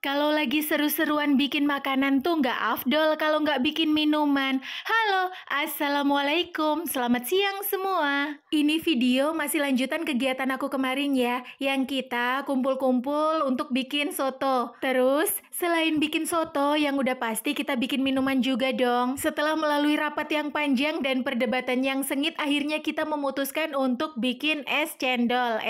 Kalau lagi seru-seruan bikin makanan tuh nggak afdol kalau nggak bikin minuman. Halo, Assalamualaikum, selamat siang semua. Ini video masih lanjutan kegiatan aku kemarin ya, yang kita kumpul-kumpul untuk bikin soto. Terus, selain bikin soto, yang udah pasti kita bikin minuman juga dong. Setelah melalui rapat yang panjang dan perdebatan yang sengit, akhirnya kita memutuskan untuk bikin es cendol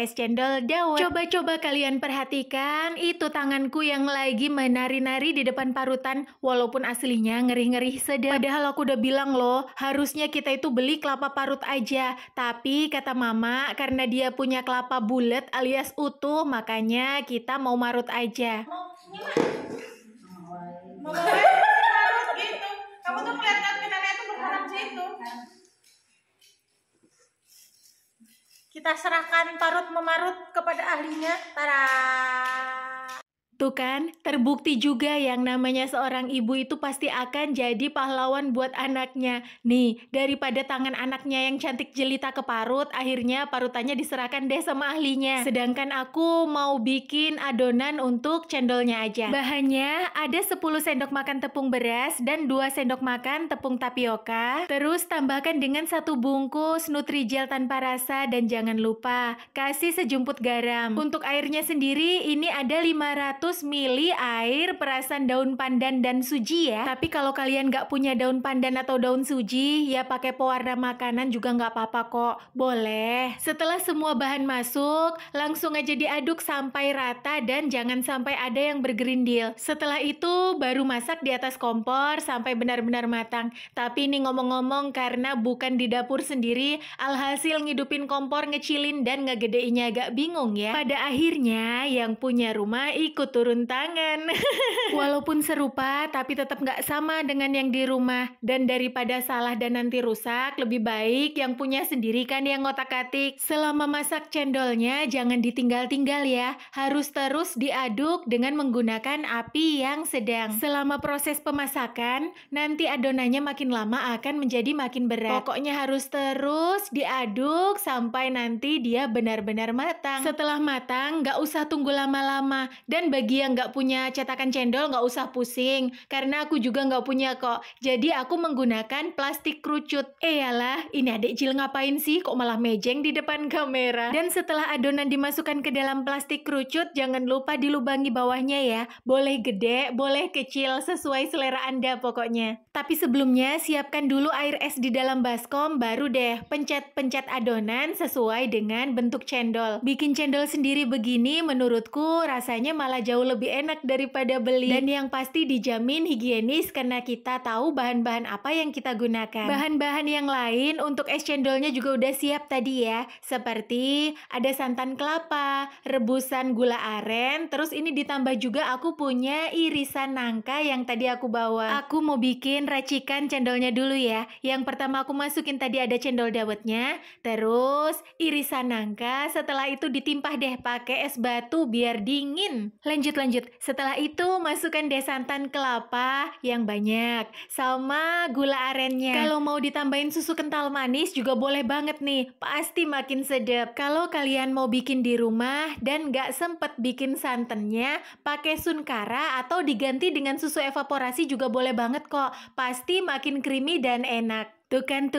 dawet. Coba-coba kalian perhatikan, itu tanganku yang lagi menari-nari di depan parutan, walaupun aslinya ngeri-ngeri sedap. Padahal aku udah bilang loh, harusnya kita itu beli kelapa parut aja. Tapi kata mama, karena dia punya kelapa bulat alias utuh, makanya kita mau marut aja. Mau marut gitu. Kamu tuh kelihatan nenek tuh berharap situ. Kita serahkan parut memarut kepada ahlinya. Tara. Tuh kan, terbukti juga yang namanya seorang ibu itu pasti akan jadi pahlawan buat anaknya. Nih, daripada tangan anaknya yang cantik jelita ke parut, akhirnya parutannya diserahkan deh sama ahlinya. Sedangkan aku mau bikin adonan untuk cendolnya aja. Bahannya ada 10 sendok makan tepung beras dan 2 sendok makan tepung tapioka. Terus tambahkan dengan 1 bungkus Nutrijel tanpa rasa dan jangan lupa kasih sejumput garam. Untuk airnya sendiri ini ada 500 ml air perasan daun pandan dan suji ya. Tapi kalau kalian nggak punya daun pandan atau daun suji, ya pakai pewarna makanan juga nggak apa-apa kok. Boleh. Setelah semua bahan masuk, langsung aja diaduk sampai rata dan jangan sampai ada yang bergerindil. Setelah itu baru masak di atas kompor sampai benar-benar matang. Tapi ini ngomong-ngomong karena bukan di dapur sendiri, alhasil ngidupin kompor, ngecilin dan ngegedeinnya agak bingung ya. Pada akhirnya yang punya rumah ikut turun tangan. Walaupun serupa, tapi tetap nggak sama dengan yang di rumah. Dan daripada salah dan nanti rusak, lebih baik yang punya sendiri kan yang ngotak-atik. Selama masak cendolnya, jangan ditinggal-tinggal ya. Harus terus diaduk dengan menggunakan api yang sedang. Selama proses pemasakan, nanti adonannya makin lama akan menjadi makin berat. Pokoknya harus terus diaduk sampai nanti dia benar-benar matang. Setelah matang, nggak usah tunggu lama-lama. Dan bagi yang nggak punya cetakan cendol nggak usah pusing, karena aku juga nggak punya kok. Jadi aku menggunakan plastik kerucut. Yalah, ini adik Jil ngapain sih kok malah mejeng di depan kamera. Dan setelah adonan dimasukkan ke dalam plastik kerucut, jangan lupa dilubangi bawahnya ya. Boleh gede, boleh kecil, sesuai selera Anda pokoknya. Tapi sebelumnya siapkan dulu air es di dalam baskom, baru deh pencet-pencet adonan sesuai dengan bentuk cendol. Bikin cendol sendiri begini menurutku rasanya malah jauh lebih enak daripada beli. Dan yang pasti dijamin higienis karena kita tahu bahan-bahan apa yang kita gunakan. Bahan-bahan yang lain untuk es cendolnya juga udah siap tadi ya. Seperti ada santan kelapa, rebusan gula aren, terus ini ditambah juga aku punya irisan nangka yang tadi aku bawa. Aku mau bikin racikan cendolnya dulu ya. Yang pertama aku masukin tadi ada cendol dawetnya, terus irisan nangka, setelah itu ditimpah deh pakai es batu biar dingin. Lanjut. Setelah itu masukkan deh santan kelapa yang banyak sama gula arennya. Kalau mau ditambahin susu kental manis juga boleh banget nih. Pasti makin sedap. Kalau kalian mau bikin di rumah dan nggak sempet bikin santannya, pakai sunkara atau diganti dengan susu evaporasi juga boleh banget kok. Pasti makin creamy dan enak. Tuh kan,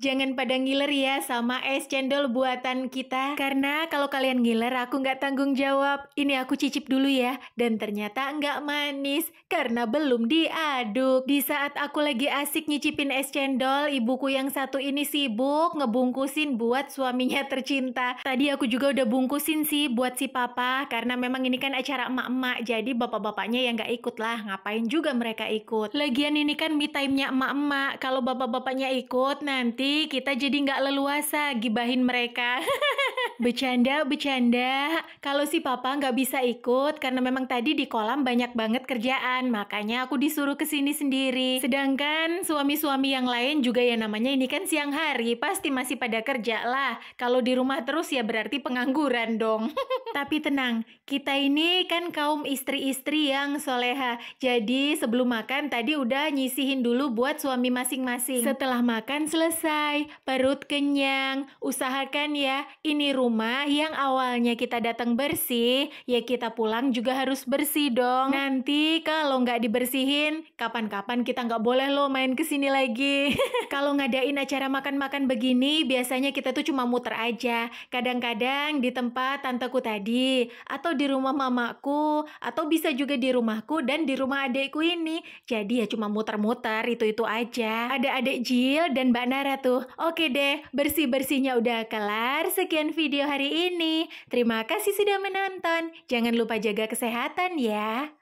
jangan pada ngiler ya sama es cendol buatan kita. Karena kalau kalian ngiler aku nggak tanggung jawab. Ini aku cicip dulu ya. Dan ternyata nggak manis karena belum diaduk. Di saat aku lagi asik nyicipin es cendol, ibuku yang satu ini sibuk ngebungkusin buat suaminya tercinta. Tadi aku juga udah bungkusin sih buat si papa. Karena memang ini kan acara emak-emak. Jadi bapak-bapaknya yang nggak ikut lah. Ngapain juga mereka ikut. Lagian ini kan me time-nya emak-emak. Kalau bapak-bapaknya ikut, nanti kita jadi nggak leluasa gibahin mereka. Bercanda. Kalau si papa nggak bisa ikut karena memang tadi di kolam banyak banget kerjaan, makanya aku disuruh kesini sendiri. Sedangkan suami-suami yang lain juga ya namanya ini kan siang hari, pasti masih pada kerja lah. Kalau di rumah terus ya berarti pengangguran dong. Tapi tenang, kita ini kan kaum istri-istri yang soleha. Jadi sebelum makan tadi udah nyisihin dulu buat suami masing-masing. Setelah makan selesai, perut kenyang, usahakan ya ini rumah rumah yang awalnya kita datang bersih, ya kita pulang juga harus bersih dong. Nanti kalau nggak dibersihin, kapan-kapan kita nggak boleh loh main ke sini lagi. Kalau ngadain acara makan-makan begini, biasanya kita tuh cuma muter aja. Kadang-kadang di tempat tanteku tadi, atau di rumah mamaku, atau bisa juga di rumahku dan di rumah adekku ini. Jadi ya cuma muter-muter, itu-itu aja. Ada adek Jill dan Mbak Nara tuh. Oke deh, bersih-bersihnya udah kelar. Sekian video hari ini. Terima kasih sudah menonton. Jangan lupa jaga kesehatan ya.